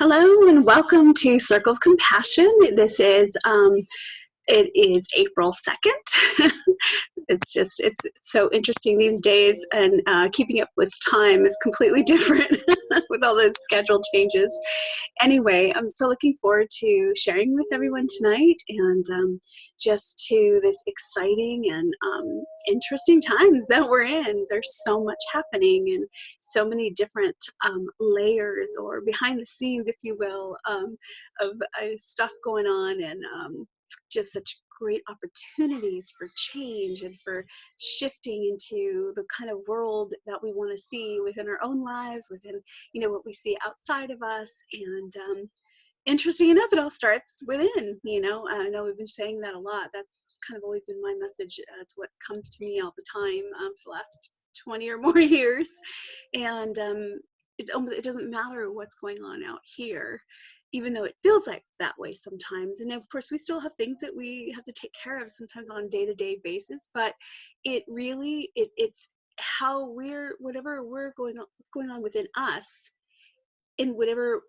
Hello and welcome to Circle of Compassion. It is April 2nd. It's so interesting these days, and keeping up with time is completely different with all those schedule changes. Anyway, I'm so looking forward to sharing with everyone tonight, and just to this exciting and interesting times that we're in. There's so much happening and so many different layers or behind the scenes, if you will, of stuff going on, and just such great opportunities for change and for shifting into the kind of world that we want to see within our own lives, within what we see outside of us. And interesting enough, it all starts within. I know we've been saying that a lot. That's kind of always been my message. It's what comes to me all the time for the last 20 or more years. And it doesn't matter what's going on out here, even though it feels like that way sometimes. And of course, we still have things that we have to take care of sometimes on a day-to-day basis, but it's how whatever we're going on within us, in whatever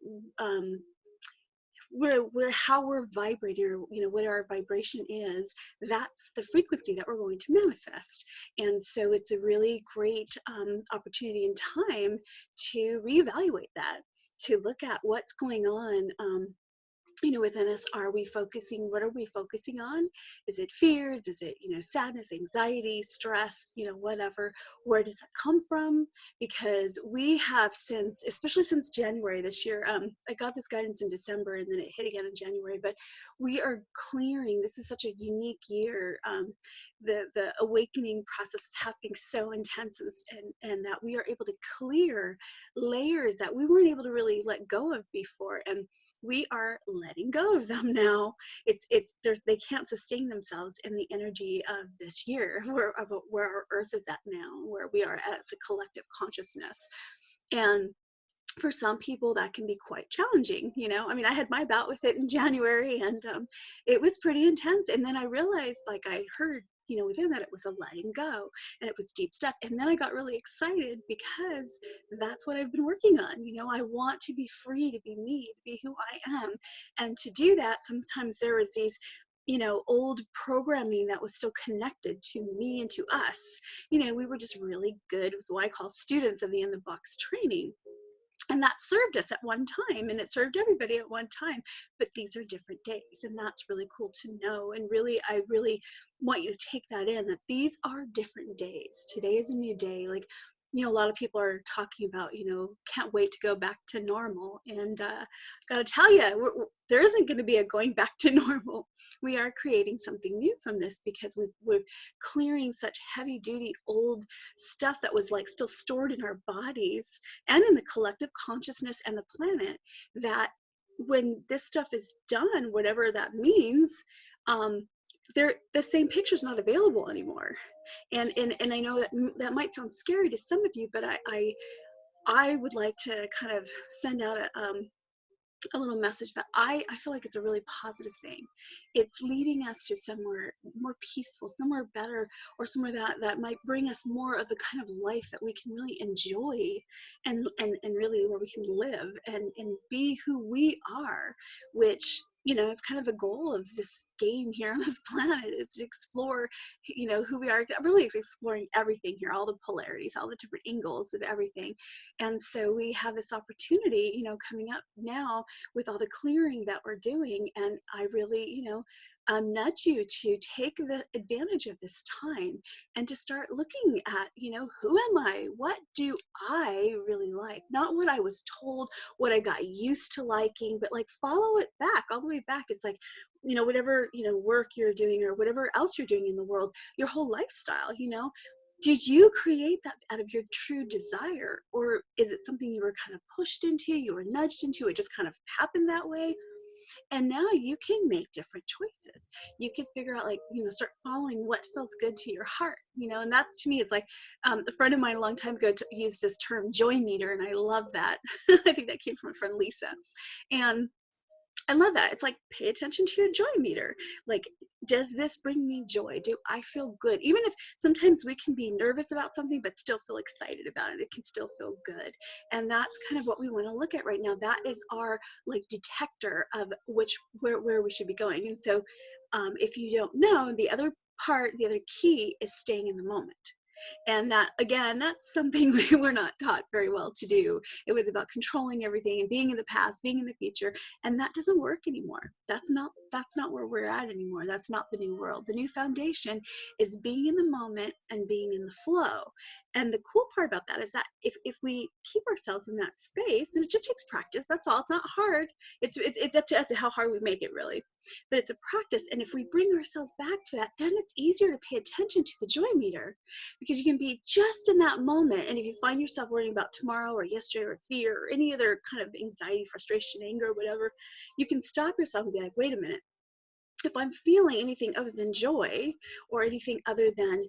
how we're vibrating, or what our vibration is, that's the frequency that we're going to manifest. And so it's a really great opportunity and time to reevaluate that, to look at what's going on within us. What are we focusing on? Is it fears? Is it, sadness, anxiety, stress, whatever? Where does that come from? Because we have especially since January this year, I got this guidance in December and then it hit again in January, but we are clearing. This is such a unique year. The awakening process is happening so intense, and that we are able to clear layers that we weren't able to really let go of before. And we are letting go of them now. They can't sustain themselves in the energy of this year, where our earth is at now, where we are as a collective consciousness. And for some people that can be quite challenging. I had my bout with it in January, and it was pretty intense. And then I realized, I heard within that, it was a letting go, and it was deep stuff. And then I got really excited because that's what I've been working on. I want to be free to be me, to be who I am. And to do that, sometimes there was these old programming that was still connected to me and to us. We were just really good. It was what I call students of the in the box training. And that served us at one time, and it served everybody at one time. But these are different days, and that's really cool to know. And I really want you to take that in, that these are different days. Today is a new day. A lot of people are talking about, can't wait to go back to normal. And gotta tell you, there isn't going to be a going back to normal. We are creating something new from this, because we're clearing such heavy duty old stuff that was still stored in our bodies and in the collective consciousness and the planet, that when this stuff is done, whatever that means, the same picture's not available anymore. And I know that might sound scary to some of you, but I would like to kind of send out a little message that I feel like it's a really positive thing. It's leading us to somewhere more peaceful, somewhere better, or somewhere that might bring us more of the kind of life that we can really enjoy, and really where we can live and be who we are, which is kind of the goal of this game here on this planet, is to explore who we are. Really, it's exploring everything here, all the polarities, all the different angles of everything. And so we have this opportunity coming up now with all the clearing that we're doing. And I really nudge you to take the advantage of this time and to start looking at who am I, what do I really like, not what I was told, what I got used to liking, but follow it back all the way back. It's whatever work you're doing or whatever else you're doing in the world, your whole lifestyle, did you create that out of your true desire, or is it something you were kind of pushed into, you were nudged into, it just kind of happened that way? And now you can make different choices. You can figure out, start following what feels good to your heart, and that's, to me, it's a friend of mine a long time ago used this term joy meter, and I love that. I think that came from a friend, Lisa. And I love that. It's like, pay attention to your joy meter. Like, does this bring me joy? Do I feel good? Even if sometimes we can be nervous about something, but still feel excited about it, it can still feel good. And that's kind of what we want to look at right now. That is our like detector of where we should be going. And so if you don't know, the other part, the other key is staying in the moment. And that, again, that's something we were not taught very well to do. It was about controlling everything and being in the past, being in the future, and that doesn't work anymore. That's not where we're at anymore. That's not the new world. The new foundation is being in the moment and being in the flow. And the cool part about that is that if we keep ourselves in that space, and it just takes practice, that's all. It's not hard. It's up to us how hard we make it, really. But it's a practice, and if we bring ourselves back to that, then it's easier to pay attention to the joy meter, because you can be just in that moment. And if you find yourself worrying about tomorrow or yesterday or fear or any other kind of anxiety, frustration, anger, whatever, you can stop yourself and be like, wait a minute, if I'm feeling anything other than joy, or anything other than,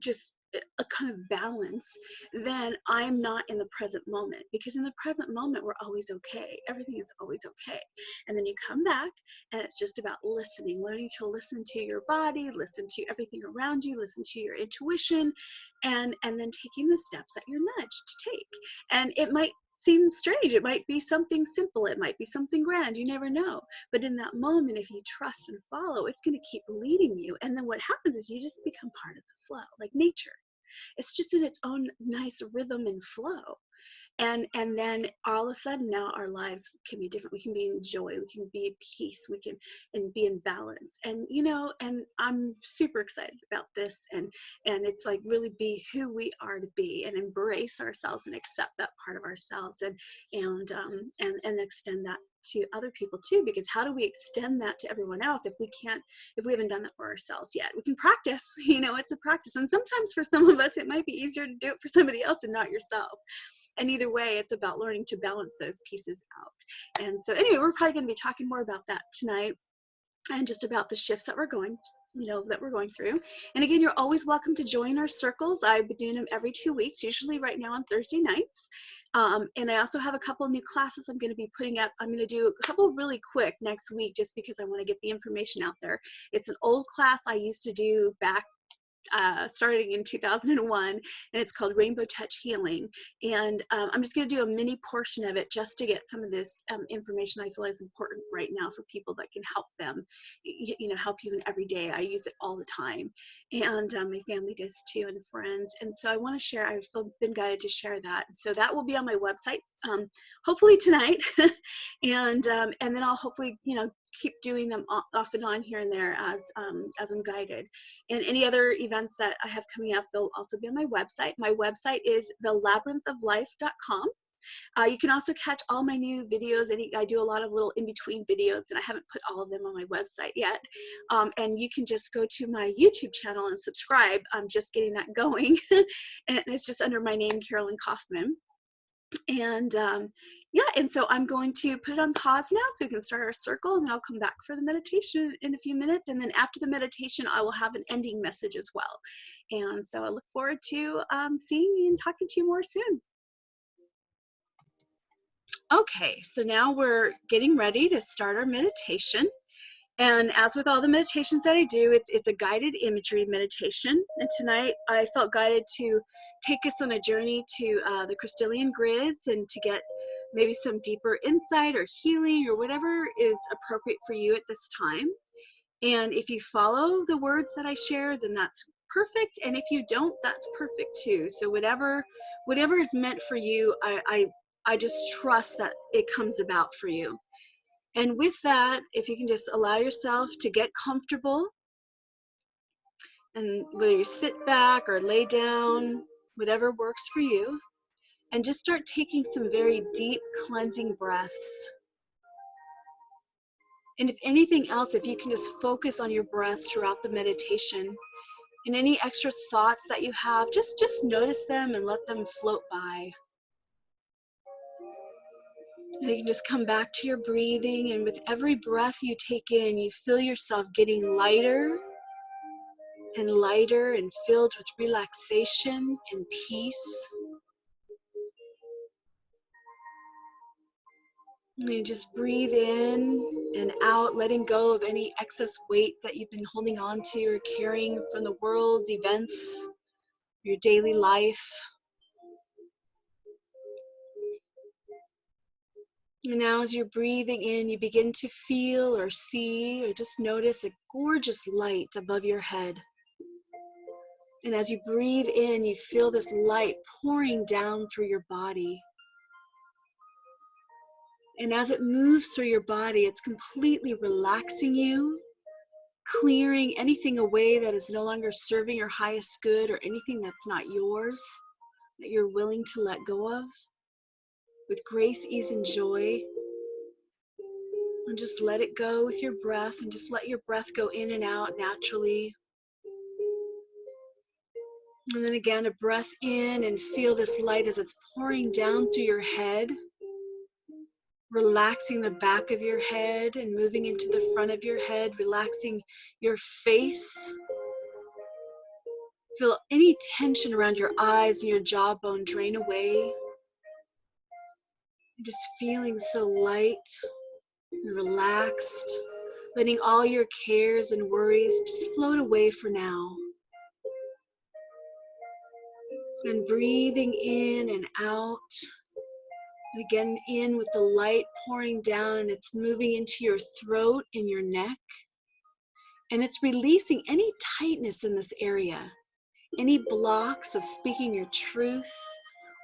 just a kind of balance, then I'm not in the present moment. Because in the present moment, we're always okay. Everything is always okay. And then you come back, and it's just about listening, learning to listen to your body, listen to everything around you, listen to your intuition, and then taking the steps that you're nudged to take. And it might seem strange. It might be something simple. It might be something grand. You never know. But in that moment, if you trust and follow, it's going to keep leading you. And then what happens is you just become part of the flow, like nature. It's just in its own nice rhythm and flow. And then all of a sudden, now our lives can be different. We can be in joy, we can be in peace, we can and be in balance. And and I'm super excited about this. And it's like, really be who we are to be, and embrace ourselves and accept that part of ourselves, and extend that to other people too. Because how do we extend that to everyone else if we haven't done that for ourselves yet? We can practice. It's a practice, and sometimes for some of us it might be easier to do it for somebody else and not yourself. And either way, it's about learning to balance those pieces out. And so anyway, we're probably going to be talking more about that tonight, and just about the shifts that we're going through. And again, you're always welcome to join our circles. I've been doing them every 2 weeks, usually right now on Thursday nights. And I also have a couple of new classes I'm going to be putting up. I'm going to do a couple really quick next week, just because I want to get the information out there. It's an old class I used to do back starting in 2001, and it's called Rainbow Touch Healing. And I'm just going to do a mini portion of it, just to get some of this information I feel is important right now for people, that can help them, help you in every day. I use it all the time, and my family does too, and friends. And so I want to share, I've been guided to share that. So that will be on my website, hopefully tonight. And then I'll hopefully, keep doing them off and on here and there as I'm guided. And any other events that I have coming up, they'll also be on my website. My website is thelabyrinthoflife.com. You can also catch all my new videos, and I do a lot of little in-between videos, and I haven't put all of them on my website yet. And you can just go to my YouTube channel and subscribe. I'm just getting that going. And it's just under my name, Carolyn Kaufman. And and so I'm going to put it on pause now, so we can start our circle, and then I'll come back for the meditation in a few minutes. And then after the meditation, I will have an ending message as well. And so I look forward to seeing you and talking to you more soon. Okay, so now we're getting ready to start our meditation. And as with all the meditations that I do, it's a guided imagery meditation. And tonight I felt guided to take us on a journey to the crystalline grids, and to get maybe some deeper insight or healing, or whatever is appropriate for you at this time. And if you follow the words that I share, then that's perfect. And if you don't, that's perfect too. So whatever is meant for you, I just trust that it comes about for you. And with that, if you can just allow yourself to get comfortable, and whether you sit back or lay down, whatever works for you, and just start taking some very deep cleansing breaths. And if anything else, if you can just focus on your breath throughout the meditation, and any extra thoughts that you have, just notice them and let them float by. And you can just come back to your breathing, and with every breath you take in, you feel yourself getting lighter and lighter, and filled with relaxation and peace. And you just breathe in and out, letting go of any excess weight that you've been holding on to or carrying from the world's events, your daily life. And now as you're breathing in, you begin to feel or see or just notice a gorgeous light above your head. And as you breathe in, you feel this light pouring down through your body. And as it moves through your body, it's completely relaxing you, clearing anything away that is no longer serving your highest good or anything that's not yours, that you're willing to let go of. With grace, ease, and joy. And just let it go with your breath, and just let your breath go in and out naturally. And then again, a breath in, and feel this light as it's pouring down through your head, relaxing the back of your head and moving into the front of your head, relaxing your face. Feel any tension around your eyes and your jawbone drain away. Just feeling so light and relaxed, letting all your cares and worries just float away for now. And breathing in and out. And again, in with the light pouring down, and it's moving into your throat and your neck. And it's releasing any tightness in this area, any blocks of speaking your truth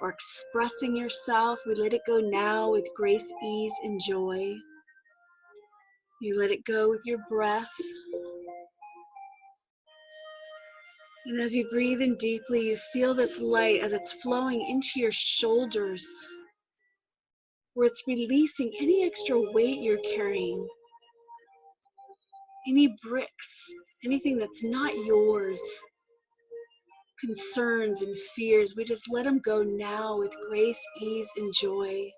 or expressing yourself. We let it go now with grace, ease, and joy. You let it go with your breath. And as you breathe in deeply, you feel this light as it's flowing into your shoulders, where it's releasing any extra weight you're carrying, any bricks, anything that's not yours, concerns and fears. We just let them go now with grace, ease, and joy,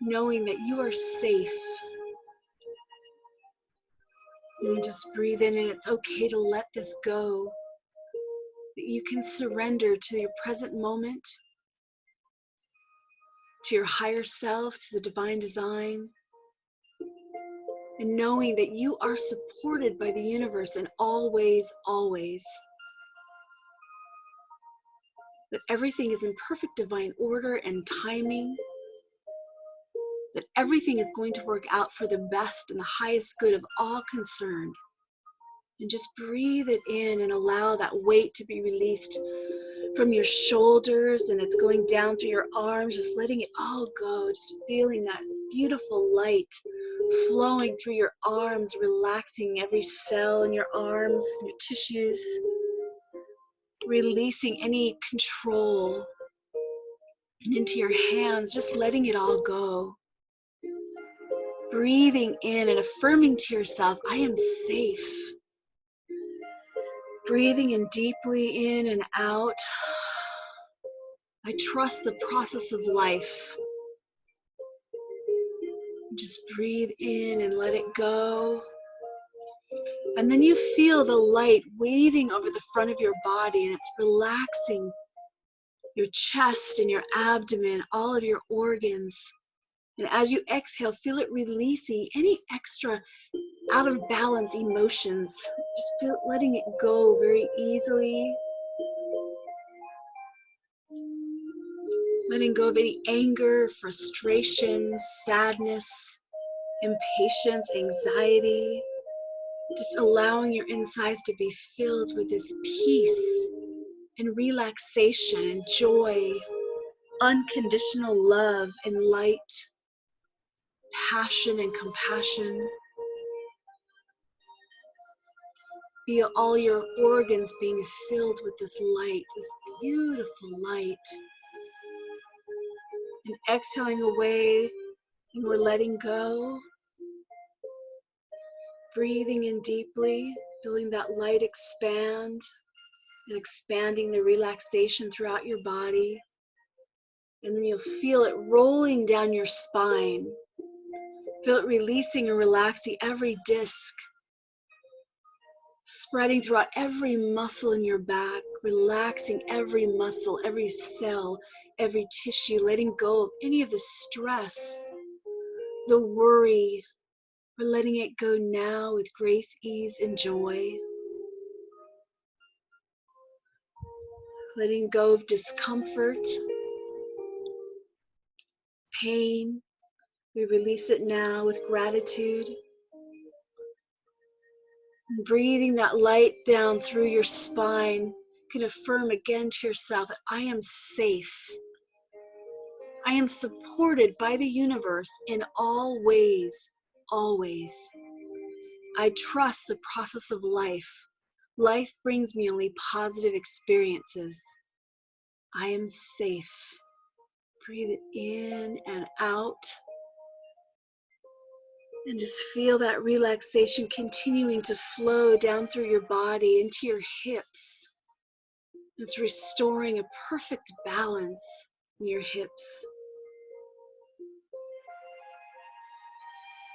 knowing that you are safe. And just breathe in, and it's okay to let this go. That you can surrender to your present moment, to your higher self, to the divine design, and knowing that you are supported by the universe in all ways, always. That everything is in perfect divine order and timing. That everything is going to work out for the best and the highest good of all concerned. And just breathe it in and allow that weight to be released from your shoulders, and it's going down through your arms, just letting it all go, just feeling that beautiful light flowing through your arms, relaxing every cell in your arms, your tissues, releasing any control into your hands, just letting it all go. Breathing in and affirming to yourself, I am safe. Breathing in deeply in and out. I trust the process of life. Just breathe in and let it go. And then you feel the light waving over the front of your body, and it's relaxing your chest and your abdomen, all of your organs. And as you exhale, feel it releasing any extra out of balance emotions. Just feel letting it go very easily. Letting go of any anger, frustration, sadness, impatience, anxiety. Just allowing your insides to be filled with this peace and relaxation and joy, unconditional love and light, passion and compassion. Just feel all your organs being filled with this light, this beautiful light. And exhaling away, and we're letting go. Breathing in deeply, feeling that light expand and expanding the relaxation throughout your body. And then you'll feel it rolling down your spine. Feel it releasing and relaxing every disc, spreading throughout every muscle in your back, relaxing every muscle, every cell, every tissue, letting go of any of the stress, the worry. We're letting it go now with grace, ease, and joy. Letting go of discomfort, pain. We release it now with gratitude. And breathing that light down through your spine, you can affirm again to yourself that I am safe. I am supported by the universe in all ways, always. I trust the process of life. Life brings me only positive experiences. I am safe. Breathe it in and out. And just feel that relaxation continuing to flow down through your body into your hips. It's restoring a perfect balance in your hips.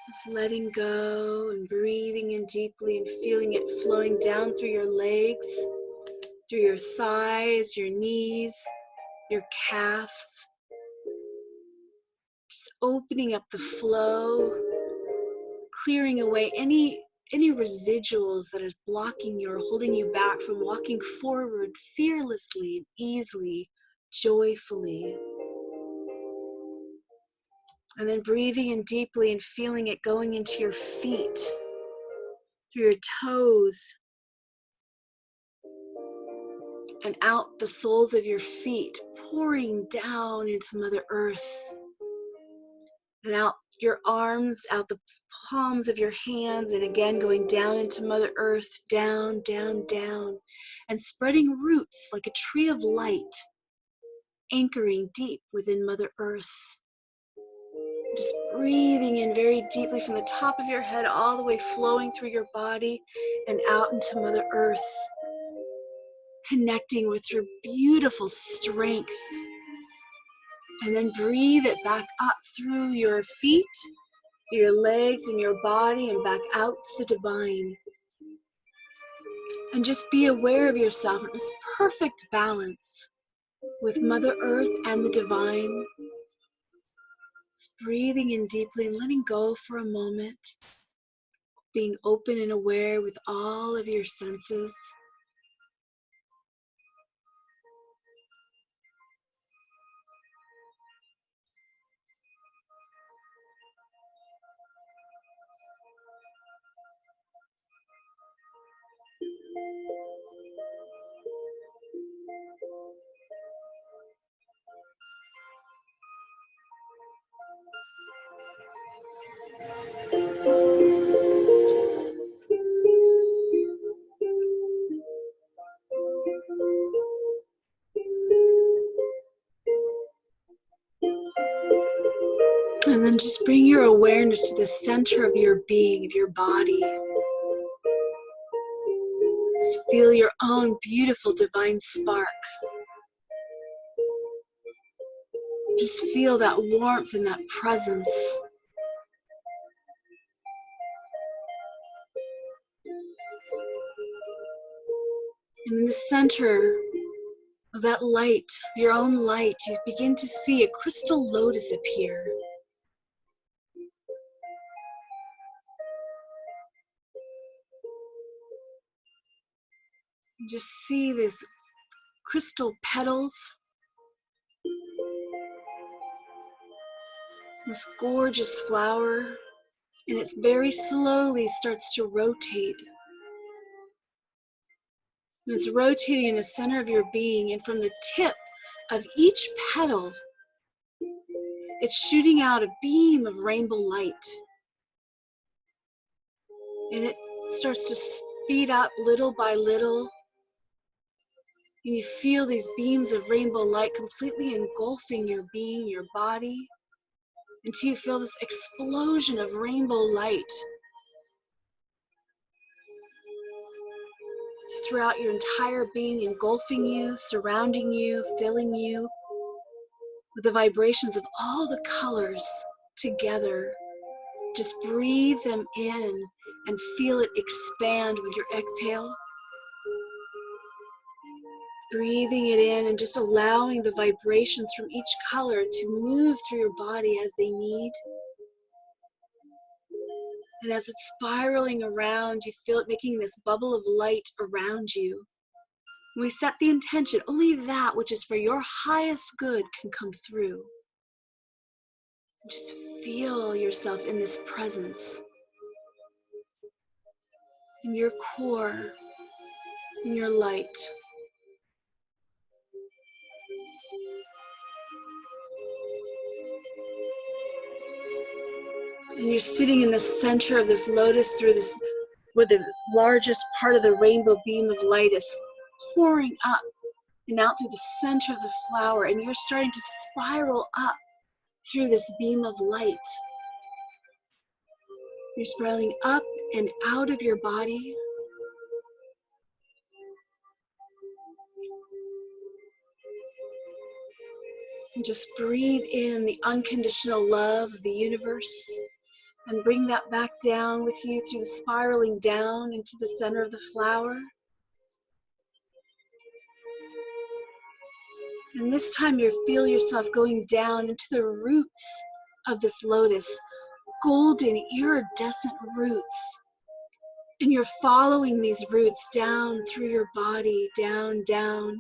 Just letting go and breathing in deeply and feeling it flowing down through your legs, through your thighs, your knees, your calves. Just opening up the flow, clearing away any residuals that is blocking you or holding you back from walking forward fearlessly and easily, joyfully. And then breathing in deeply and feeling it going into your feet, through your toes, and out the soles of your feet, pouring down into Mother Earth. And out your arms, out the palms of your hands, and again going down into Mother Earth, down, down, down, and spreading roots like a tree of light, anchoring deep within Mother Earth. Just breathing in very deeply from the top of your head all the way flowing through your body and out into Mother Earth, connecting with your beautiful strength. And then breathe it back up through your feet, through your legs and your body, and back out to the divine. And just be aware of yourself in this perfect balance with Mother Earth and the divine. Just breathing in deeply and letting go for a moment, being open and aware with all of your senses. And then just bring your awareness to the center of your being, of your body. Just feel your own beautiful divine spark. Just feel that warmth and that presence. And in the center of that light, your own light, you begin to see a crystal lotus appear. You just see these crystal petals, this gorgeous flower, and it very slowly starts to rotate. And it's rotating in the center of your being, and from the tip of each petal, it's shooting out a beam of rainbow light. And it starts to speed up little by little. And you feel these beams of rainbow light completely engulfing your being, your body, until you feel this explosion of rainbow light throughout your entire being, engulfing you, surrounding you, filling you with the vibrations of all the colors together. Just breathe them in and feel it expand with your exhale. Breathing it in and just allowing the vibrations from each color to move through your body as they need. And as it's spiraling around, you feel it making this bubble of light around you. When we set the intention, only that which is for your highest good can come through. Just feel yourself in this presence, in your core, in your light. And you're sitting in the center of this lotus through this, where the largest part of the rainbow beam of light is pouring up and out through the center of the flower, and you're starting to spiral up through this beam of light. You're spiraling up and out of your body. And just breathe in the unconditional love of the universe and bring that back down with you through the spiraling down into the center of the flower. And this time you feel yourself going down into the roots of this lotus, golden iridescent roots. And you're following these roots down through your body, down, down.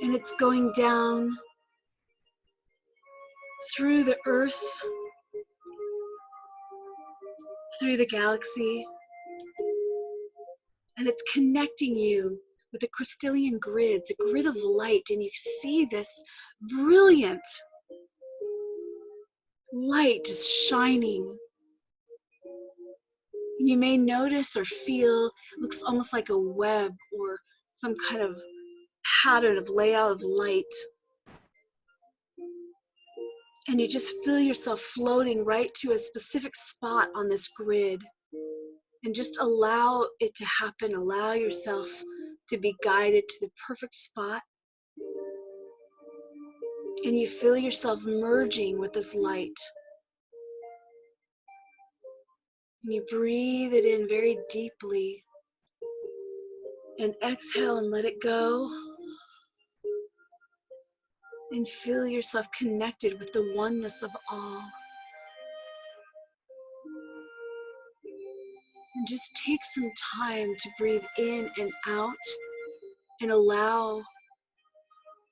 And it's going down through the earth, through the galaxy. And it's connecting you with the crystalline grids, a grid of light. And you see this brilliant light just shining. You may notice or feel, it looks almost like a web or some kind of pattern of layout of light. And you just feel yourself floating right to a specific spot on this grid. And just allow it to happen. Allow yourself to be guided to the perfect spot. And you feel yourself merging with this light. And you breathe it in very deeply. And exhale and let it go. And feel yourself connected with the oneness of all. And just take some time to breathe in and out and allow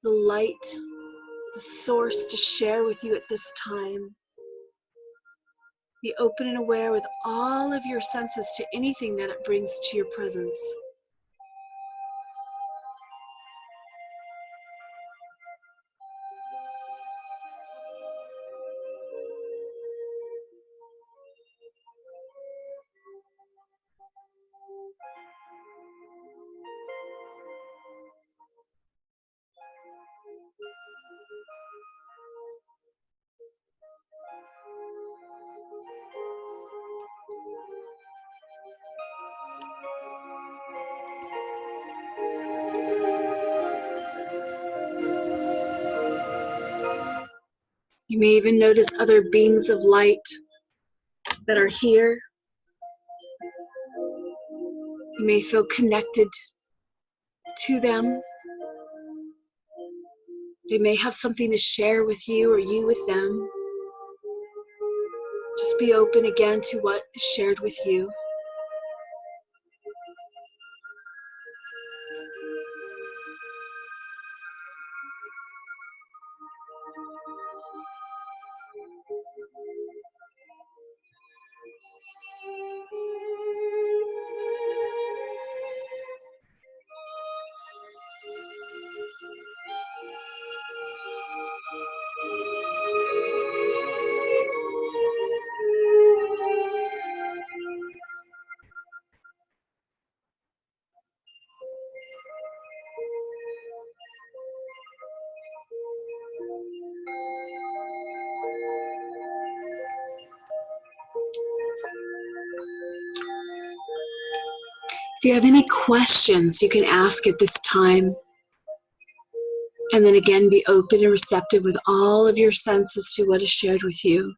the light, the source, to share with you at this time. Be open and aware with all of your senses to anything that it brings to your presence. You may even notice other beings of light that are here. You may feel connected to them. They may have something to share with you or you with them. Just be open again to what is shared with you. If you have any questions, you can ask at this time. And then again, be open and receptive with all of your senses to what is shared with you.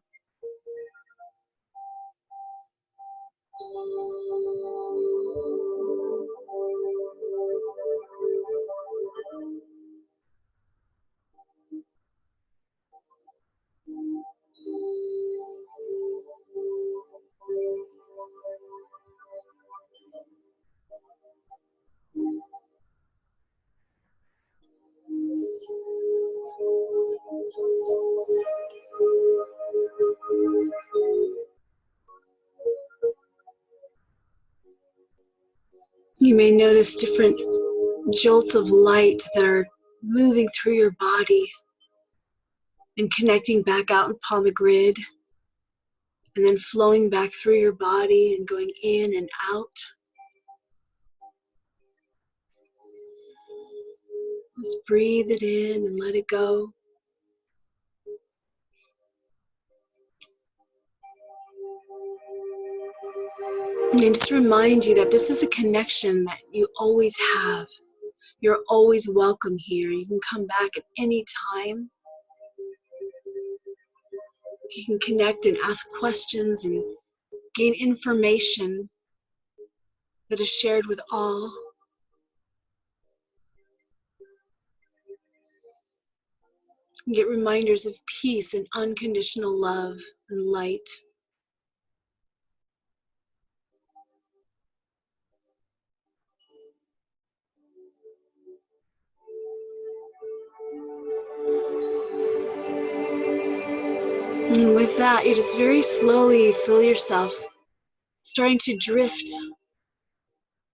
You may notice different jolts of light that are moving through your body and connecting back out upon the grid, and then flowing back through your body and going in and out. Just breathe it in and let it go. And just remind you that this is a connection that you always have. You're always welcome here. You can come back at any time. You can connect and ask questions and gain information that is shared with all. And get reminders of peace and unconditional love and light. And with that, you just very slowly feel yourself starting to drift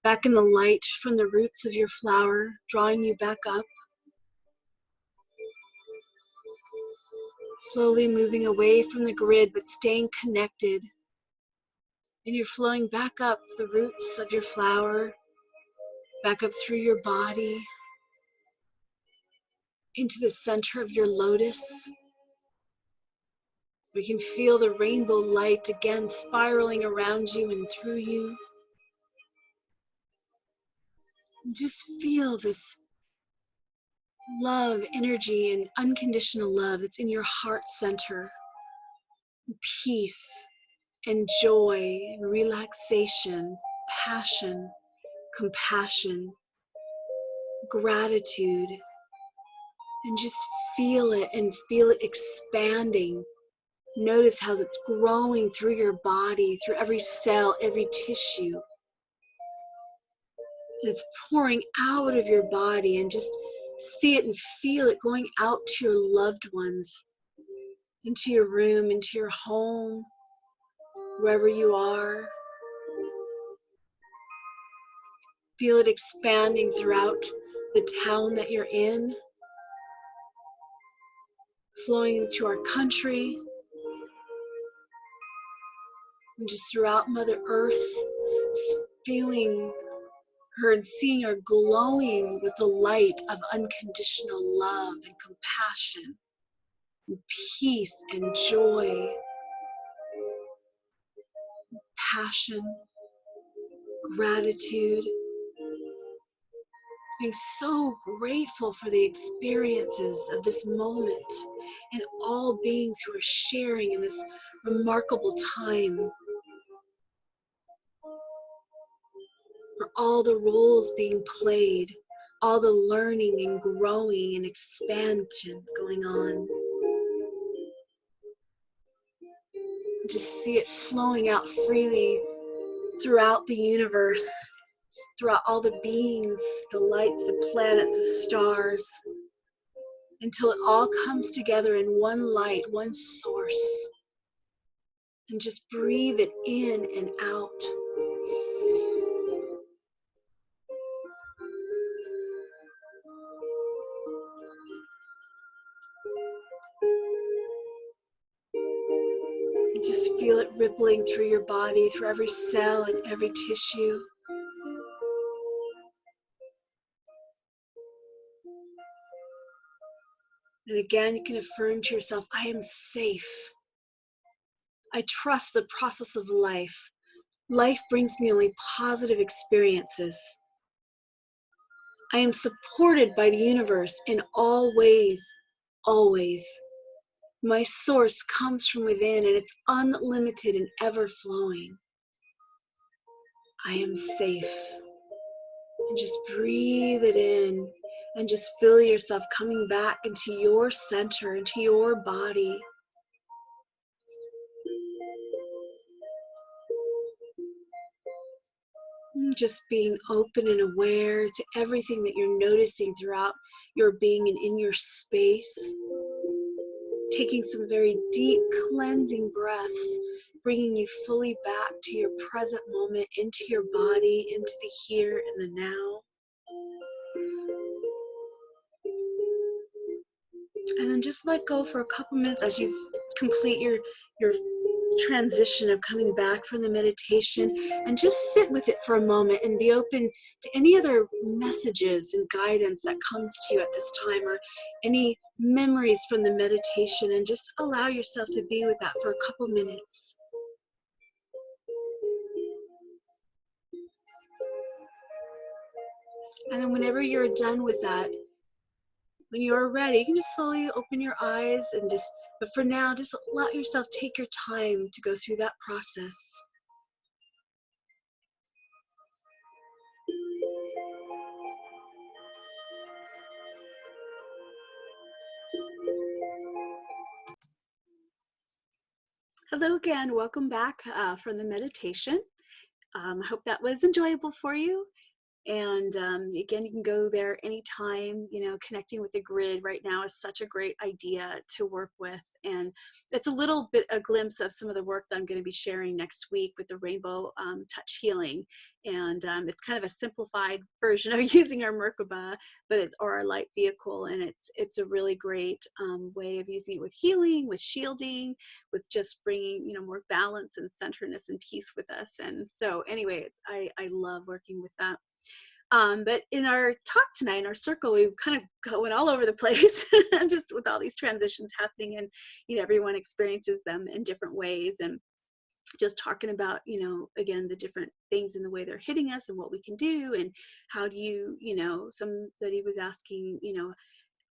back in the light from the roots of your flower, drawing you back up. Slowly moving away from the grid, but staying connected. And you're flowing back up the roots of your flower, back up through your body, into the center of your lotus. We can feel the rainbow light again spiraling around you and through you. And just feel this love, energy, and unconditional love that's in your heart center. Peace and joy and relaxation, passion, compassion, gratitude, and just feel it and feel it expanding. Notice how it's growing through your body, through every cell, every tissue. And it's pouring out of your body, and just see it and feel it going out to your loved ones, into your room, into your home, wherever you are. Feel it expanding throughout the town that you're in, flowing into our country, and just throughout Mother Earth, just feeling her and seeing her glowing with the light of unconditional love and compassion, and peace and joy, passion, gratitude. Being so grateful for the experiences of this moment and all beings who are sharing in this remarkable time. For all the roles being played, all the learning and growing and expansion going on. Just see it flowing out freely throughout the universe, throughout all the beings, the lights, the planets, the stars, until it all comes together in one light, one source. And just breathe it in and out. And just feel it rippling through your body, through every cell and every tissue. And again, you can affirm to yourself, I am safe. I trust the process of life. Life brings me only positive experiences. I am supported by the universe in all ways, always. My source comes from within, and it's unlimited and ever-flowing. I am safe. And just breathe it in, and just feel yourself coming back into your center, into your body. just being open and aware to everything that you're noticing throughout your being and in your space. Taking some very deep cleansing breaths, bringing you fully back to your present moment, into your body, into the here and the now. And then just let go for a couple minutes as you complete your transition of coming back from the meditation, and just sit with it for a moment and be open to any other messages and guidance that comes to you at this time, or any memories from the meditation, and just allow yourself to be with that for a couple minutes. And then whenever you're done with that, when you're ready, you can just slowly open your eyes and but for now, just let yourself take your time to go through that process. Hello again, welcome back from the meditation. I hope that was enjoyable for you. And again, you can go there anytime. Connecting with the grid right now is such a great idea to work with. And it's a little bit a glimpse of some of the work that I'm going to be sharing next week with the Rainbow Touch Healing. And it's kind of a simplified version of using our Merkaba, or our light vehicle. And it's a really great way of using it with healing, with shielding, with just bringing more balance and centeredness and peace with us. And so anyway, I love working with that. But in our talk tonight, in our circle, we've kind of went all over the place, just with all these transitions happening, and everyone experiences them in different ways, and just talking about again, the different things in the way they're hitting us and what we can do, and how do you somebody was asking,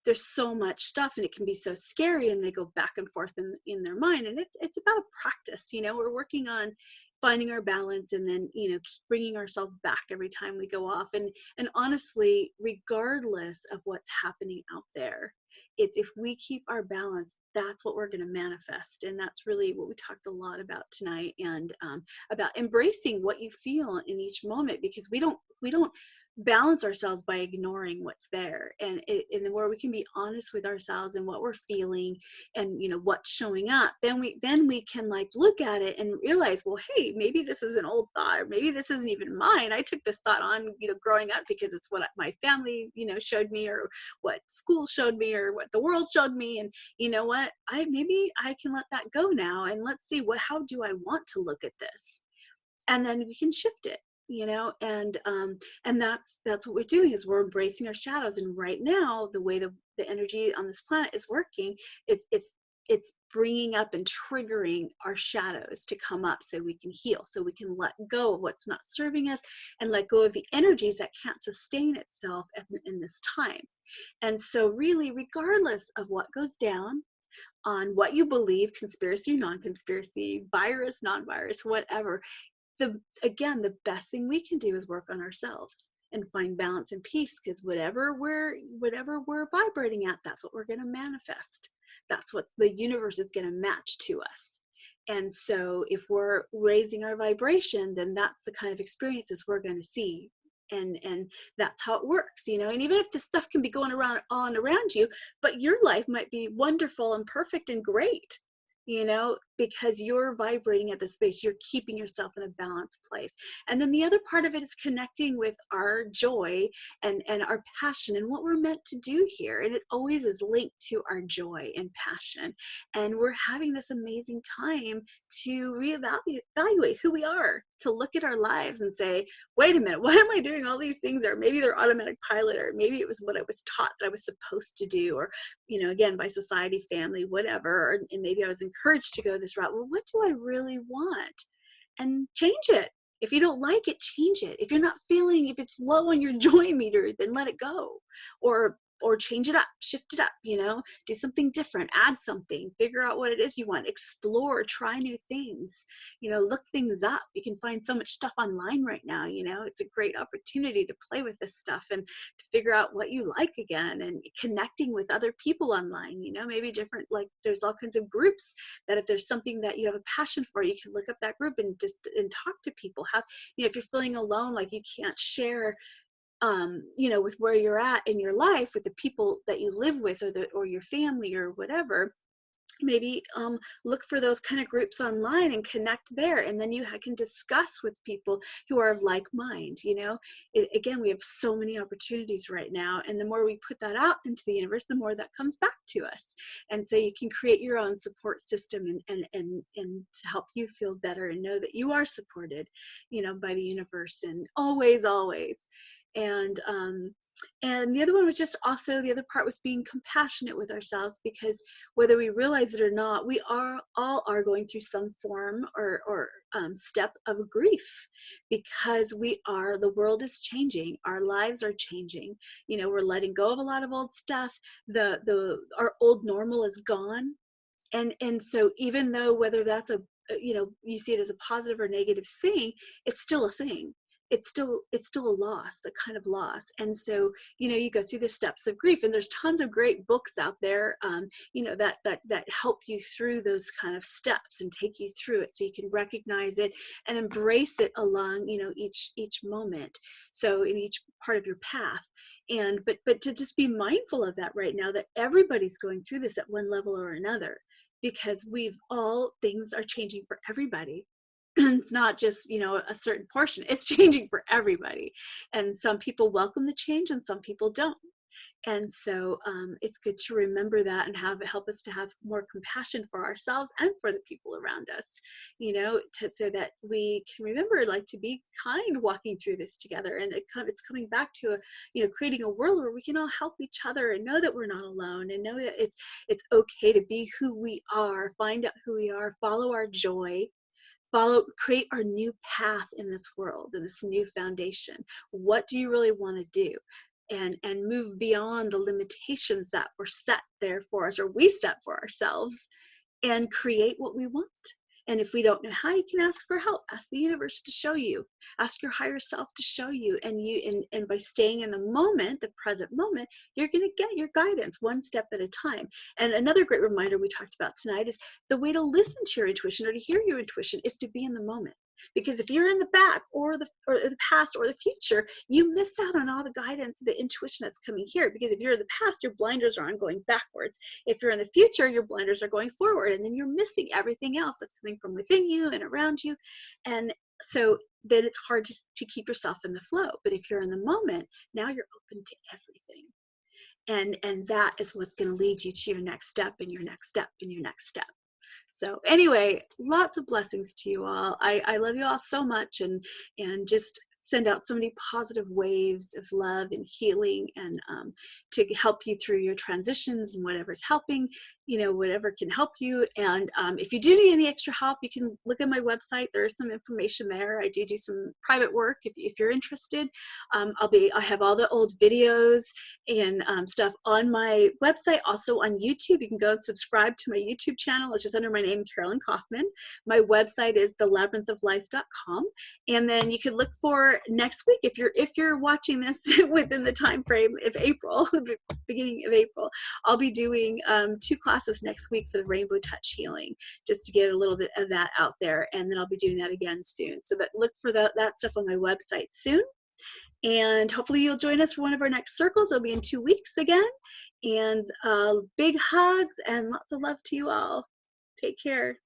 there's so much stuff and it can be so scary, and they go back and forth in their mind, and it's about a practice. We're working on finding our balance, and then bringing ourselves back every time we go off, and honestly, regardless of what's happening out there, it's if we keep our balance, that's what we're going to manifest. And that's really what we talked a lot about tonight, and about embracing what you feel in each moment, because we don't balance ourselves by ignoring what's there. And the more we can be honest with ourselves and what we're feeling, and what's showing up, then we can look at it and realize, well, hey, maybe this is an old thought, or maybe this isn't even mine. I took this thought on growing up because it's what my family showed me, or what school showed me, or what the world showed me. And what, maybe I can let that go now, and let's see, how do I want to look at this, and then we can shift it. And that's what we're doing, is we're embracing our shadows. And right now, the way the energy on this planet is working, it's bringing up and triggering our shadows to come up, so we can heal, so we can let go of what's not serving us, and let go of the energies that can't sustain itself in this time. And so really, regardless of what goes down, on what you believe, conspiracy, non-conspiracy, virus, non-virus, whatever, again, the best thing we can do is work on ourselves and find balance and peace, because whatever we're vibrating at, that's what we're going to manifest. That's what the universe is going to match to us. And so if we're raising our vibration, then that's the kind of experiences we're going to see. And that's how it works, and even if this stuff can be going on around you, but your life might be wonderful and perfect and great, because you're vibrating at the space, you're keeping yourself in a balanced place. And then the other part of it is connecting with our joy and our passion, and what we're meant to do here. And it always is linked to our joy and passion. And we're having this amazing time to reevaluate who we are, to look at our lives and say, wait a minute, why am I doing all these things? Or maybe they're automatic pilot, or maybe it was what I was taught that I was supposed to do, or again, by society, family, whatever, and maybe I was encouraged to go this route. Well, what do I really want? And change it. If you don't like it, change it. If you're not feeling, if it's low on your joy meter, then let it go. Or or change it up, shift it up, you know, do something different, add something, figure out what it is you want, explore, try new things, you know, look things up. You can find so much stuff online right now, you know, it's a great opportunity to play with this stuff and to figure out what you like again, and connecting with other people online, you know, maybe different, like there's all kinds of groups that if there's something that you have a passion for, you can look up that group and just and talk to people. Have, you know, if you're feeling alone, like you can't share you know, with where you're at in your life with the people that you live with, or your family or whatever, maybe look for those kind of groups online and connect there, and then you can discuss with people who are of like mind, you know. Again, we have so many opportunities right now, and the more we put that out into the universe, the more that comes back to us. And so you can create your own support system, and to help you feel better and know that you are supported, you know, by the universe, and always. And and the other one was just also, the other part was being compassionate with ourselves, because whether we realize it or not, we all are going through some form or step of grief, because the world is changing, our lives are changing, you know, we're letting go of a lot of old stuff, our old normal is gone. And so even though whether that's you know, you see it as a positive or negative thing, it's still a thing. It's still a loss, a kind of loss. And so, you know, you go through the steps of grief, and there's tons of great books out there, you know, that help you through those kind of steps and take you through it, so you can recognize it and embrace it along, you know, each moment. So in each part of your path. And but to just be mindful of that right now, that everybody's going through this at one level or another, because things are changing for everybody. It's not just, you know, a certain portion, it's changing for everybody. And some people welcome the change and some people don't. And so it's good to remember that, and have it help us to have more compassion for ourselves and for the people around us, you know, so that we can remember, like, to be kind walking through this together. And it's coming back to you know, creating a world where we can all help each other and know that we're not alone, and know that it's okay to be who we are, find out who we are, follow our joy, create our new path in this world, in this new foundation. What do you really want to do? And move beyond the limitations that were set there for us, or we set for ourselves, and create what we want. And if we don't know how, you can ask for help. Ask the universe to show you. Ask your higher self to show you. And by staying in the moment, the present moment, you're going to get your guidance one step at a time. And another great reminder we talked about tonight is the way to listen to your intuition, or to hear your intuition, is to be in the moment. Because if you're in the back, or the past or the future, you miss out on all the guidance, the intuition that's coming here. Because if you're in the past, your blinders are on going backwards. If you're in the future, your blinders are going forward, and then you're missing everything else that's coming from within you and around you. And so then it's hard to keep yourself in the flow. But if you're in the moment, now you're open to everything. And that is what's going to lead you to your next step, and your next step, and your next step. So anyway, lots of blessings to you all. I love you all so much, and just send out so many positive waves of love and healing, and to help you through your transitions, and whatever's helping, you know, whatever can help you. And if you do need any extra help, you can look at my website. There is some information there. I do some private work if you're interested. I have all the old videos and stuff on my website, also on YouTube. You can go and subscribe to my YouTube channel. It's just under my name, Carolyn Kaufman. My website is thelabyrinthoflife.com. And then you can look for next week, if you're watching this within the time frame of April, the beginning of April, I'll be doing 2 classes next week for the Rainbow Touch Healing, just to get a little bit of that out there. And then I'll be doing that again soon. So look for that stuff on my website soon. And hopefully you'll join us for one of our next circles. It'll be in 2 weeks again. And big hugs and lots of love to you all. Take care.